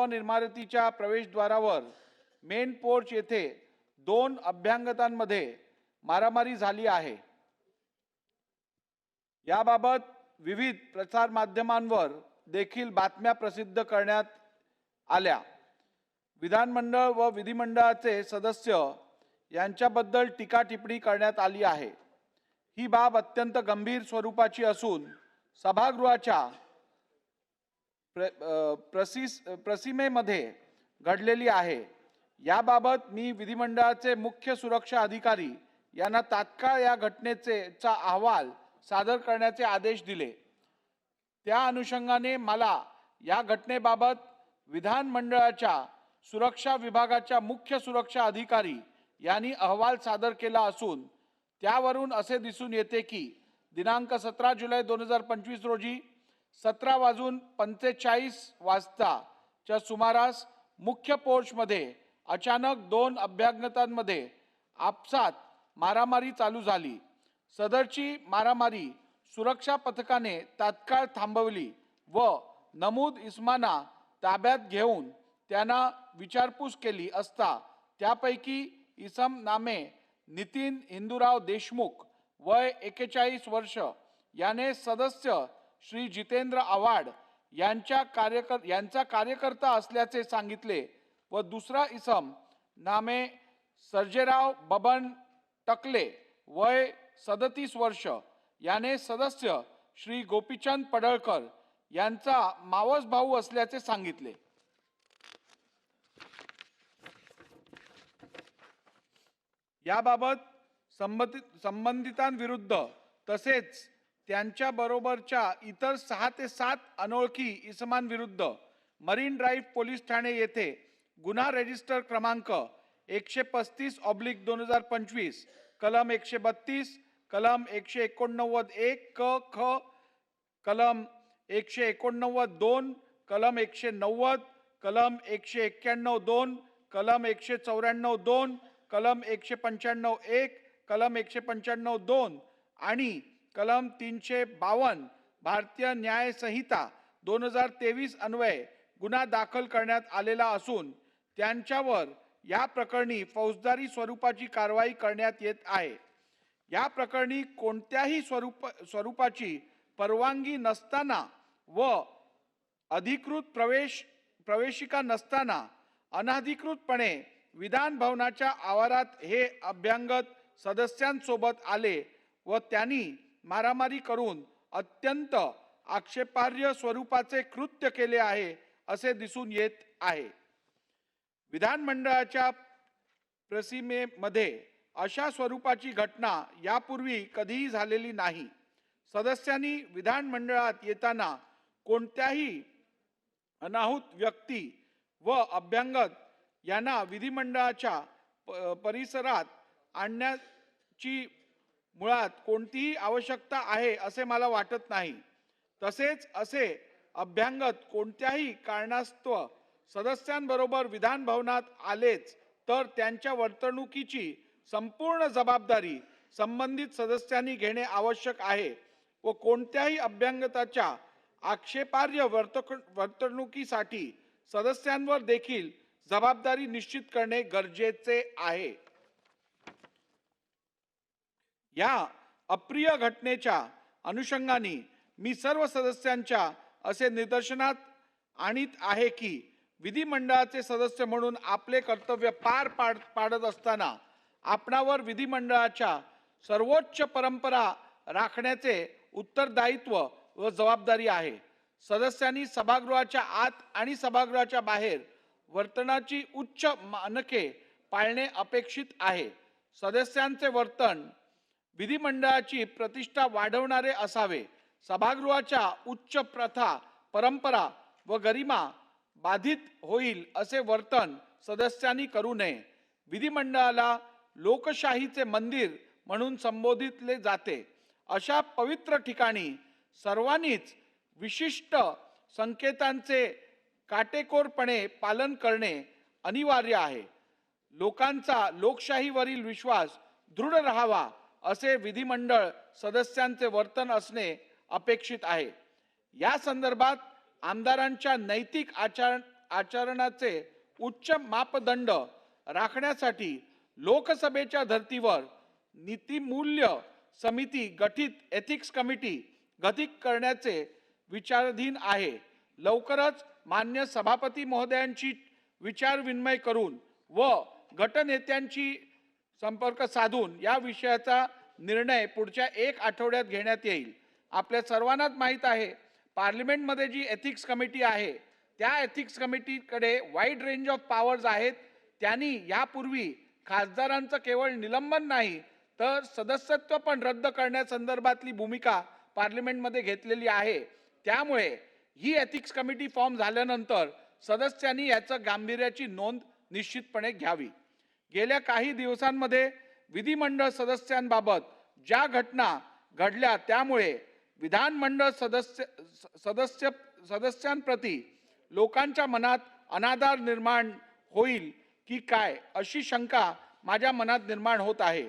भवन इमारतीच्या प्रवेशद्वारावर main porch येथे 2 अभ्यंगतांमध्ये मारामारी झाली आहे। याबाबत विविध प्रसार माध्यमांवर देखील बातम्या प्रसिद्ध करण्यात आल्या। विधानमंडळ व विधिमंडळाचे सदस्य यांच्याबद्दल टीका टिप्पणी करण्यात आली आहे। ही बाब अत्यंत गंभीर स्वरूपाची असून सभागृहाच्या प्रसीमेमध्ये घडलेली आहे। याबाबत मी विधिमंडळाचे मुख्य सुरक्षा अधिकारी यांना तात्काळ या घटनेचा अहवाल सादर करण्याचे आदेश दिले। त्या अनुषंगाने मला या घटनेबाबत विधानमंडळाच्या सुरक्षा विभागाच्या मुख्य सुरक्षा अधिकारी यांनी अहवाल सादर केला असून त्यावरून असे दिसून येते की दिनांक 17 जुलै 2025 रोजी 17:45 च्या सुमारास मुख्य पोर्चमध्ये अचानक 2 अभ्यंगतांमध्ये आपसात मारामारी चालू झाली। सदरची मारामारी सुरक्षा पथकाने तात्काळ थांबवली व नमूद इसमांना ताब्यात घेऊन त्यांना विचारपूस केली असता त्यापैकी इसम नामे नितीन हिंदूराव देशमुख वय 41 वर्ष याने सदस्य श्री जितेंद्र आव्हाड यांचा कार्यकर्ता असल्याचे सांगितले व दुसरा इसम नामे सर्जेराव बबन टकले वय 37 वर्ष याने सदस्य श्री गोपीचंद पडळकर यांचा मावस भाऊ असल्याचे सांगितले। याबाबत संबंधितांविरुद्ध तसेच त्यांच्या बरोबरच्या इतर 6 ते 7 अनोळखी इसमांविरुद्ध मरीन ड्राईव्ह पोलीस ठाणे येथे गुन्हा रजिस्टर क्रमांक 135/2025 कलम 132 कलम 189(1) क ख कलम 189(2) कलम 190 कलम 191(2) कलम 194(2) कलम 195(1) कलम 195(2) आणि कलम 352 भारतीय न्याय संहिता 2023 अन्वये गुन्हा दाखल करण्यात आलेला असून त्यांच्यावर या प्रकरणी फौजदारी स्वरूपाची कारवाई करण्यात येत आहे। या प्रकरणी कोणत्याही स्वरूपाची परवानगी नसताना व अधिकृत प्रवेशिका नसताना अनधिकृतपणे विधान भवनाच्या आवारात हे अभ्यंगत सदस्यांसोबत आले व त्यांनी मारामारी करून अत्यंत आक्षेपार्ह स्वरूपाचे कृत्य केले आहे असे दिसून येत आहे। विधानमंडळाच्या प्रसीमेमध्ये अशा स्वरूपाची घटना यापूर्वी कधीही झालेली नाही। सदस्यांनी विधानमंडळात येताना कोणत्याही अनाहूत व्यक्ती व अभ्यंगत यांना विधिमंडळाच्या परिसरात आणण्याची मुळात कोणतीही आवश्यकता आहे असे मला वाटत नाही। तसेच असे अभ्यंगत कोणत्याही कारणास्तव सदस्यांबरोबर विधान भवनात आलेच तर त्यांच्या वर्तणुकीची संपूर्ण जबाबदारी संबंधित सदस्यांनी घेणे आवश्यक आहे व कोणत्याही अभ्यंगताच्या आक्षेपार्ह वर्तणुकीसाठी सदस्यांवर देखील जबाबदारी निश्चित करणे गरजेचे आहे। या अप्रिय घटनेच्या अनुषंगाने मी सर्व सदस्यांच्या असे निदर्शनात आणीत आहे की विधिमंडळाचे सदस्य म्हणून आपले कर्तव्य पार पाडत असताना आपणावर विधिमंडळाच्या सर्वोच्च परंपरा राखण्याचे उत्तरदायित्व व जबाबदारी आहे। सदस्यांनी सभागृहाच्या आत आणि सभागृहाच्या बाहेर वर्तनाची उच्च मानके पाळणे अपेक्षित आहे। सदस्यांचे वर्तन विधिमंडळाची प्रतिष्ठा वाढवणारे असावे। सभागृहाच्या उच्च प्रथा परंपरा व गरिमा बाधित होईल असे वर्तन सदस्यांनी करू नये। विधिमंडळाला लोकशाहीचे मंदिर म्हणून संबोधितले जाते। अशा पवित्र ठिकाणी सर्वांनीच विशिष्ट संकेतांचे काटेकोरपणे पालन करणे अनिवार्य आहे। लोकांचा लोकशाहीवरील विश्वास दृढ राहावा असे विधिमंडळ सदस्यांचे वर्तन असणे अपेक्षित आहे। या संदर्भात आमदारांच्या नैतिक आचरणाचे उच्च मापदंड राखण्यासाठी लोकसभेच्या धर्तीवर नीतिमूल्य समिती गठीत एथिक्स कमिटी गठीत करण्याचे विचाराधीन आहे. लवकरच मान्य सभापती महोदयांची विचारविनिमय करून व गटनेत्यांची संपर्क साधून या विषयाचा निर्णय पुढच्या 1 आठवड्यात घेण्यात येईल. आपल्या सर्वांनाच माहीत आहे, पार्लिमेंटमध्ये जी एथिक्स कमिटी आहे त्या एथिक्स कमिटीकडे वाईड रेंज ऑफ पॉवर्स आहेत. त्यांनी यापूर्वी खासदारांचं केवळ निलंबन नाही तर सदस्यत्व पण रद्द करण्यासंदर्भातली भूमिका पार्लिमेंटमध्ये घेतलेली आहे. त्यामुळे ही एथिक्स कमिटी फॉर्म झाल्यानंतर सदस्यांनी याचं गांभीर्याची नोंद निश्चितपणे घ्यावी. गेल्या काही दिवसांमध्ये विधिमंडळ सदस्यांबाबत ज्या घटना घडल्या त्यामुळे विधानमंडळ सदस्यांप्रती लोकांच्या मनात अनादर निर्माण होईल की काय अशी शंका माझ्या मनात निर्माण होत आहे.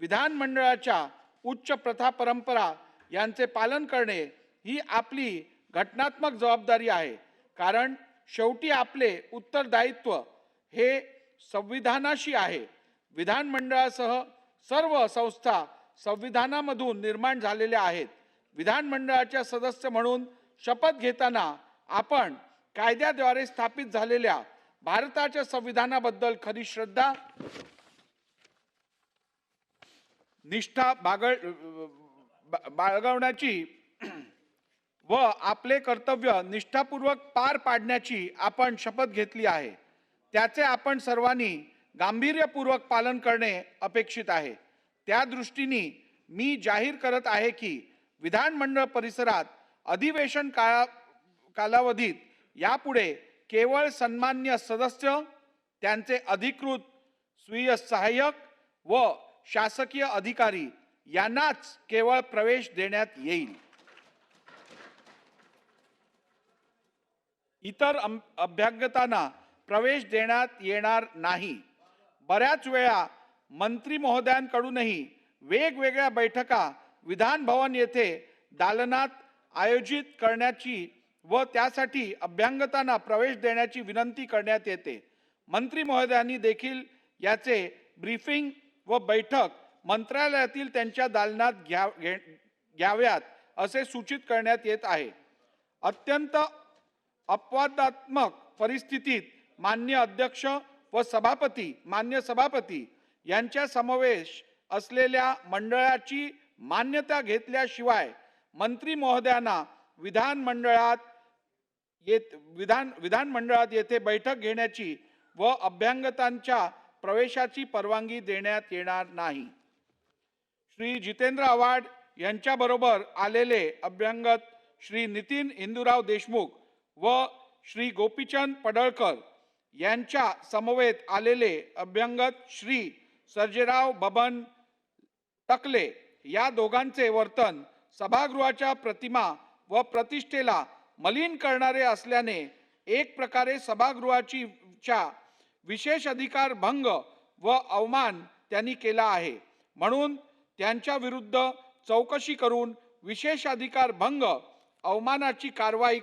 विधानमंडळाच्या उच्च प्रथा परंपरा यांचे पालन करणे ही आपली घटनात्मक जबाबदारी आहे. कारण शेवटी आपले उत्तरदायित्व हे संविधानाशी आहे. विधानमंडळासह सर्व संस्था संविधानामधून निर्माण झालेल्या आहेत. विधानमंडळाच्या सदस्य म्हणून शपथ घेताना आपण कायद्याद्वारे स्थापित झालेल्या भारताच्या संविधानाबद्दल खरी श्रद्धा निष्ठा बाळगण्याची व आपले कर्तव्य निष्ठापूर्वक पार पाडण्याची आपण शपथ घेतली आहे. त्याचे आपण सर्वांनी गांभीर्यपूर्वक पालन करणे अपेक्षित आहे. त्या दृष्टीने मी जाहीर करत आहे की विधानमंडळ परिसरात अधिवेशन कालावधीत यापुढे केवळ सन्मान्य सदस्य, त्यांचे अधिकृत स्वीय सहाय्यक व शासकीय अधिकारी यांनाच केवळ प्रवेश देण्यात येईल. इतर अभ्यागतांना प्रवेश देण्यात येणार नाही. बऱ्याच वेळा मंत्री महोदयांकडूनही वेगवेगळ्या बैठका विधान भवन येथे दालनात आयोजित करण्याची व त्यासाठी अभ्यागतांना प्रवेश देण्याची विनंती करण्यात येते. मंत्री महोदयांनी देखील याचे ब्रीफिंग व बैठक मंत्रालयातील त्यांच्या दालनात घ्याव्यात असे सूचित करण्यात येत आहे. अत्यंत अपवादात्मक परिस्थितीत मान्य अध्यक्ष व मान्य सभापती यांच्या समावेश असलेल्या मंडळाची मान्यता घेतल्याशिवाय मंत्री महोदयांना विधानमंडळात येथे बैठक घेण्याची व अभ्यागतांच्या प्रवेशाची परवानगी देण्यात येणार नाही. श्री जितेंद्र आव्हाड यांच्याबरोबर आलेले अभ्यागत श्री नितीन हिंदूराव देशमुख व श्री गोपीचंद पडळकर यांच्या समवेत आलेले अभ्यागत श्री सर्जेराव बबन टकले या दोघांचे वर्तन सभागृहाच्या प्रतिमा व प्रतिष्ठेला मलिन करणारे असल्याने एक प्रकारे सभागृहाच्या विशेष अधिकार भंग व अवमान त्यांनी केला आहे. म्हणून त्यांच्या विरुद्ध चौकशी करून विशेष अधिकार भंग अवमानाची कारवाई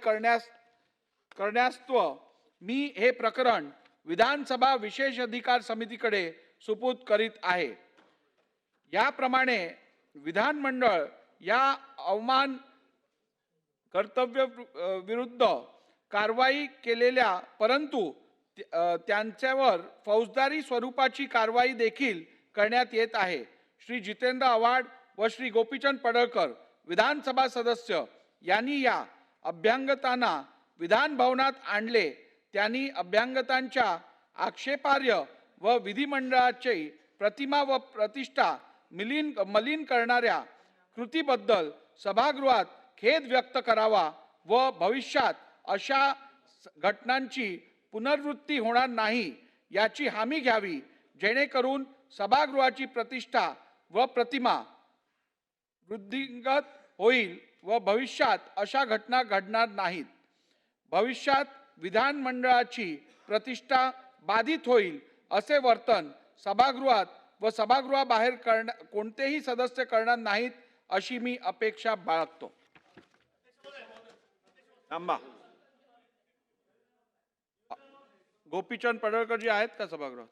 करण्यास्तव मी हे प्रकरण विधानसभा विशेष अधिकार समितीकडे सुपूर्द करीत आहे. याप्रमाणे विधानमंडळ या अवमान कर्तव्य विरुद्ध कारवाई केलेल्या परंतु त्यांच्यावर फौजदारी स्वरूपाची कारवाई देखील करण्यात येत आहे. श्री जितेंद्र आव्हाड व श्री गोपीचंद पडळकर विधानसभा सदस्य यांनी या अभ्यागतांना विधान भवनात आणले. त्यांनी अभ्यागतांच्या आक्षेपार्ह व विधिमंडळाची प्रतिमा व प्रतिष्ठा मलिन करणाऱ्या कृतीबद्दल सभागृहात खेद व्यक्त करावा व भविष्यात अशा घटनांची पुनरावृत्ती होणार नाही याची हमी घ्यावी, जेणेकरून सभागृहाची प्रतिष्ठा व प्रतिमा वृद्धिंगत होईल व भविष्यात अशा घटना घडणार नाहीत. भविष्यात विधानमंडळाची प्रतिष्ठा बाधित होईल असे वर्तन सभागृहात व सभागृहाबाहेर कोणतेही सदस्य करणार नाहीत अशी मी अपेक्षा बाळगतो. थांबा. गोपीचंद पडळकर जी आहेत का सभागृहात?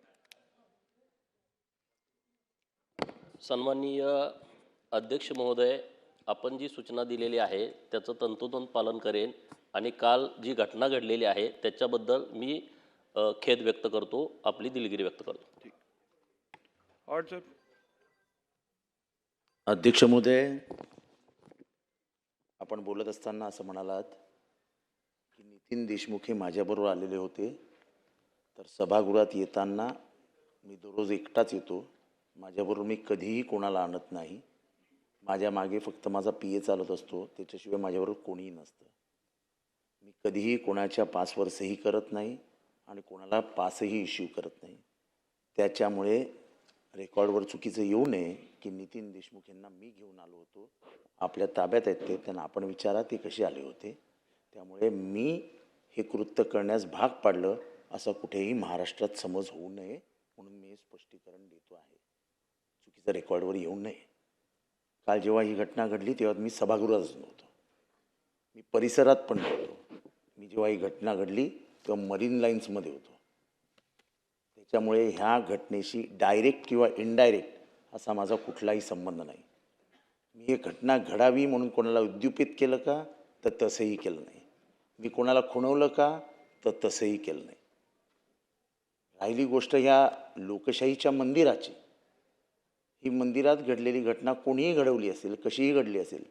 सन्माननीय अध्यक्ष महोदय, आपण जी सूचना दिलेली आहे त्याचं तंतोतंत पालन करेन आणि काल जी घटना घडलेली आहे त्याच्याबद्दल मी खेद व्यक्त करतो, आपली दिलगिरी व्यक्त करतो. और सर, अध्यक्ष महोदय, आपण बोलत असताना असं म्हणालात की नितीन देशमुख हे माझ्याबरोबर आलेले होते. तर सभागृहात येताना मी दररोज एकटाच येतो. माझ्याबरोबर मी कधीही कोणाला आणत नाही. माझ्या मागे फक्त माझा PA चालत असतो, त्याच्याशिवाय माझ्याबरोबर कोणीही नसतं. मी कधीही कोणाच्या पासवर सही करत नाही आणि कोणाला पासही इश्यू करत नाही. त्याच्यामुळे रेकॉर्डवर चुकीचं येऊ नये की नितीन देशमुख यांना मी घेऊन आलो होतो, आपल्या ताब्यात आहेत ते, त्यांना आपण विचारा ते कसे आले होते. त्यामुळे मी हे कृत्य करण्यास भाग पाडलं असं कुठेही महाराष्ट्रात समज होऊ नये म्हणून मी हे स्पष्टीकरण देतो आहे. चुकीचं रेकॉर्डवर येऊ नये. काल जेव्हा ही घटना घडली तेव्हा मी सभागृहातच नव्हतो, मी परिसरात पण नव्हतो. मी जेव्हा ही घटना घडली तेव्हा मरीन लाईन्समध्ये होतो. त्याच्यामुळे ह्या घटनेशी डायरेक्ट किंवा इनडायरेक्ट असा माझा कुठलाही संबंध नाही. मी ही घटना घडावी म्हणून कोणाला उद्युपित केलं का, तर तसंही केलं नाही. मी कोणाला खुणवलं का, तर तसंही केलं नाही. राहिली गोष्ट ह्या लोकशाहीच्या मंदिराची, ही मंदिरात घडलेली घटना कोणीही घडवली असेल, कशीही घडली असेल,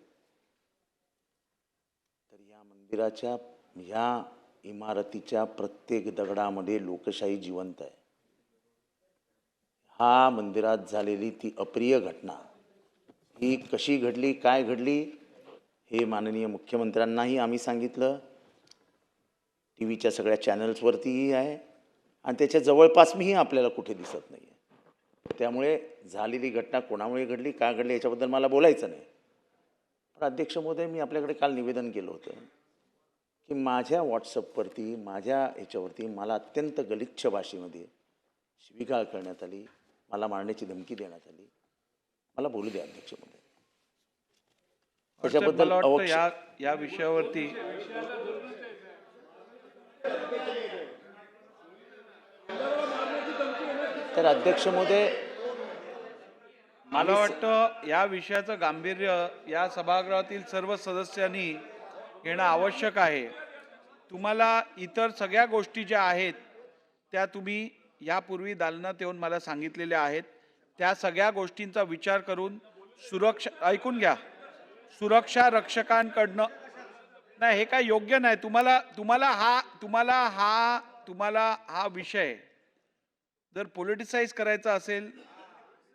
तर या मंदिराच्या ह्या इमारतीच्या प्रत्येक दगडामध्ये लोकशाही जिवंत आहे. हा मंदिरात झालेली ती अप्रिय घटना ही कशी घडली, काय घडली, हे माननीय मुख्यमंत्र्यांनाही आम्ही सांगितलं, TV च्या सगळ्या चॅनल्सवरतीही आहे आणि त्याच्या जवळपास मीही आपल्याला कुठे दिसत नाही आहे. त्यामुळे झालेली घटना कोणामुळे घडली, का घडली याच्याबद्दल मला बोलायचं नाही. पण अध्यक्ष महोदय, मी आपल्याकडे काल निवेदन केलं होतं की माझ्या व्हॉट्सअपवरती, माझ्या ह्याच्यावरती मला अत्यंत गलिच्छ भाषेमध्ये शिवीगाळ करण्यात आली, मला मारण्याची धमकी देण्यात आली. मला बोलू द्या अध्यक्ष महोदय. त्याच्याबद्दल मला वाटतं या विषयावरती तर अध्यक्ष महोदय, मला वाटतं या विषयाचं गांभीर्य या सभागृहातील सर्व सदस्यांनी घेणं आवश्यक आहे. तुम्हाला इतर सगळ्या गोष्टी ज्या आहेत त्या तुम्ही यापूर्वी दालनात येऊन मला सांगितलेल्या आहेत. त्या सगळ्या गोष्टींचा विचार करून ऐकून घ्या, सुरक्षा रक्षकांकडनं नाही, हे काय योग्य नाही. तुम्हाला हा विषय जर पॉलिटिसाइज करायचा असेल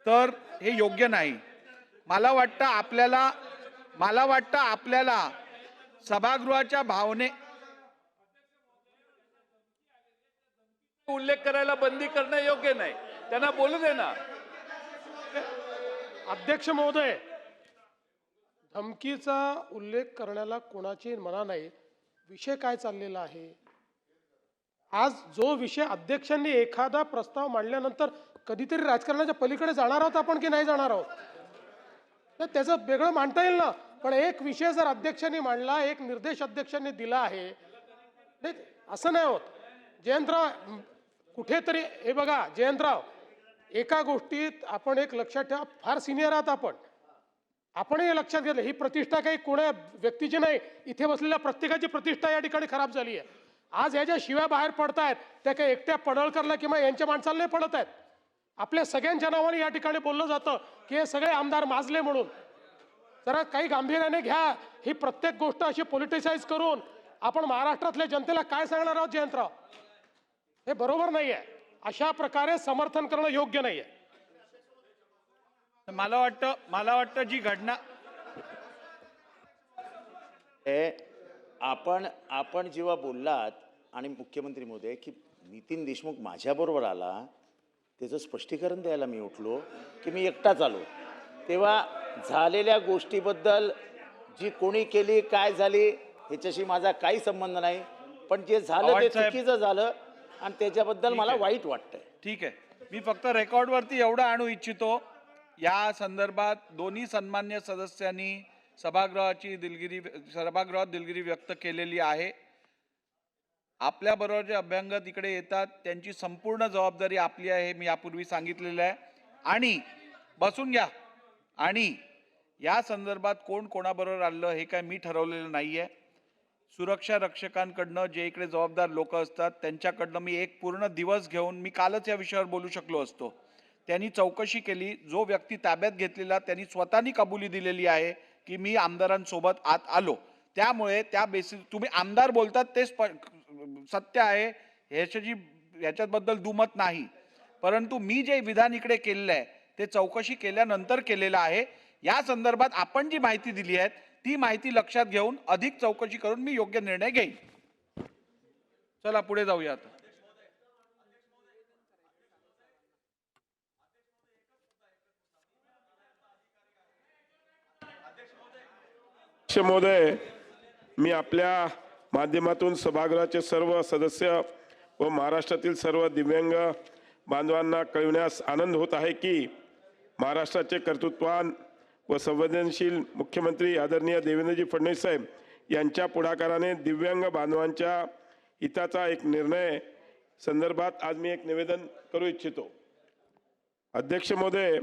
तर हे योग्य नाही. मला वाटतं आपल्याला सभागृहाच्या भावने उल्लेख करायला बंदी करणं योग्य नाही. त्यांना बोलू दे ना. अध्यक्ष महोदय, धमकीचा उल्लेख करण्याला कोणाची मना नाही. विषय काय चाललेला आहे, आज जो विषय अध्यक्षांनी एखादा प्रस्ताव मांडल्यानंतर कधीतरी राजकारणाच्या पलीकडे जाणार आहोत आपण की नाही जाणार आहोत, तर त्याचं वेगळं मांडता येईल ना. पण एक विषय जर अध्यक्षांनी मांडला, एक निर्देश अध्यक्षांनी दिला आहे, असं नाही होत. जयंतराव, कुठेतरी हे बघा जयंतराव, एका गोष्टीत आपण एक लक्षात ठेवा, फार सिनियर आहात आपणही हे लक्षात घेतलं, ही प्रतिष्ठा काही कोणा व्यक्तीची नाही, इथे बसलेल्या प्रत्येकाची प्रतिष्ठा या ठिकाणी खराब झाली आहे. आज ह्या ज्या शिव्या बाहेर पडतायत त्या काही एकट्या पडळकरला किंवा यांच्या माणसाला नाही पडत आहेत. आपल्या सगळ्यांच्या नावाने या ठिकाणी बोललं जातं की हे सगळे आमदार माजले म्हणून. जरा काही गांभीर्याने घ्या. ही प्रत्येक गोष्ट अशी पॉलिटिसाइज करून आपण महाराष्ट्रातल्या जनतेला काय सांगणार आहोत जयंतराव, हे बरोबर नाही आहे. अशा प्रकारे समर्थन करणं योग्य नाही आहे. मला वाटतं जी घटना आपण जेव्हा बोललात आणि मुख्यमंत्री महोदय की नितीन देशमुख माझ्याबरोबर आला, त्याचं स्पष्टीकरण द्यायला मी उठलो की मी एकटाच आलो, तेव्हा झालेल्या गोष्टीबद्दल जी कोणी केली, काय झाली, ह्याच्याशी माझा काही संबंध नाही. पण जे झालं ते चुकीचं झालं आणि त्याच्याबद्दल मला वाईट वाटतंय. ठीक आहे. मी फक्त रेकॉर्डवरती एवढं आणू इच्छितो, या संदर्भात दोन्ही सन्मान्य सदस्यांनी सभागृहात दिलगिरी व्यक्त केलेली आहे. आपल्याबरोबर जे अभ्यंग तिकडे येतात त्यांची संपूर्ण जबाबदारी आपली आहे, मी यापूर्वी सांगितलेलं आहे. आणि बसून घ्या. आणि या संदर्भात कोण कोणाबरोबर आलं हे काय मी ठरवलेलं नाही आहे. सुरक्षा रक्षकांकडनं जे इकडे जबाबदार लोक असतात त्यांच्याकडनं मी एक पूर्ण दिवस घेऊन, मी कालच या विषयावर बोलू शकलो असतो, त्यांनी चौकशी केली. जो व्यक्ती ताब्यात घेतलेला त्यांनी स्वतःनी कबुली दिलेली आहे की मी आमदारांसोबत आत आलो. त्यामुळे त्या बेसिस तुम्ही आमदार बोलतात ते सत्य आहे, ह्याच्याबद्दल दुमत नाही. परंतु मी जे विधान इकडे केलेलं आहे ते चौकशी केल्यानंतर केलेलं आहे. या संदर्भात आपण जी माहिती दिली आहे ती माहिती लक्षात घेऊन अधिक चौकशी करून मी योग्य निर्णय घेईन. चला पुढे जाऊया आता. अध्यक्ष महोदय, मी आपल्या माध्यमातून सभागृहाचे सर्व सदस्य व महाराष्ट्रातील सर्व दिव्यांग बांधवांना कळविण्यास आनंद होत आहे की महाराष्ट्राचे कर्तृत्ववान व संवेदनशील मुख्यमंत्री आदरणीय देवेंद्रजी फडणवीस साहेब यांच्या पुढाकाराने दिव्यांग बांधवांच्या हिताचा एक निर्णय संदर्भात आज मी एक निवेदन करू इच्छितो. अध्यक्ष महोदय,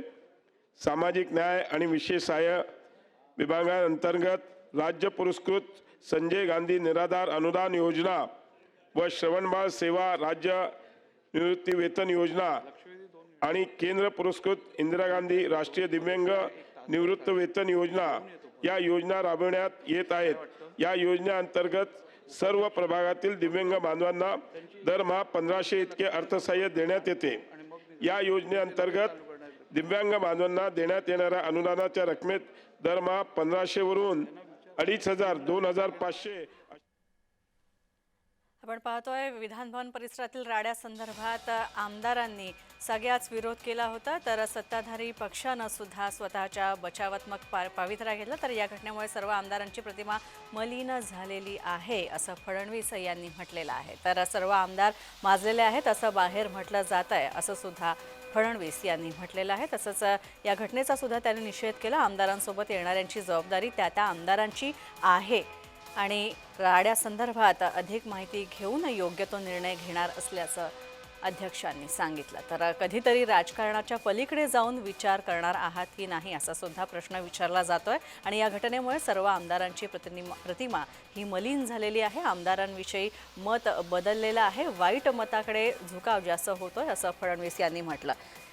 सामाजिक न्याय आणि विशेष सहाय्य विभागांतर्गत राज्य पुरस्कृत संजय गांधी निराधार अनुदान योजना व श्रवणबाळ सेवा राज्य निवृत्ती वेतन योजना आणि केंद्र पुरस्कृत इंदिरा गांधी राष्ट्रीय दिव्यांग निवृत्त वेतन योजना या योजना राबविण्यात येत आहेत. या योजनेअंतर्गत सर्व प्रभागातील दिव्यांग बांधवांना दरमहा 1500 इतके अर्थसहाय्य देण्यात येते. या योजनेअंतर्गत दिव्यांग बांधवांना देण्यात येणाऱ्या अनुदानाच्या रकमेत दरमहा 1500 वरून 2500, 2500 आपण पाहतोय विधानभवन परिसरातील राड्या संदर्भात आमदारांनी सगळ्याच विरोध केला होता, तर सत्ताधारी पक्षानं सुद्धा स्वतःच्या बचावात्मक पावित्र्य घेतला. तर या घटनेमुळे सर्व आमदारांची प्रतिमा मलिन झालेली आहे असं फडणवीस यांनी म्हटलेलं आहे. तर सर्व आमदार माजलेले आहेत असं बाहेर म्हटलं जात आहे असं सुद्धा फडणवीस यांनी म्हटलेलं आहे. तसंच या घटनेचा सुद्धा त्यांनी निषेध केला. आमदारांसोबत येणाऱ्यांची जबाबदारी त्या आमदारांची आहे आणि राड्या संदर्भात अधिक माहिती घेऊन योग्य तो निर्णय घेणार असल्याचं अध्यक्षांनी सांगितलं. तर कधीतरी राजकारणाच्या पलीकडे जाऊन विचार करणार आहात की नाही असा सुद्धा प्रश्न विचारला जातोय. आणि या घटनेमुळे सर्व आमदारांची प्रतिमा ही मलिन झालेली आहे. आमदारांविषयी मत बदललेलं आहे. वाईट मताकडे झुकाव जास्त होतोय असं फडणवीस यांनी म्हटलं.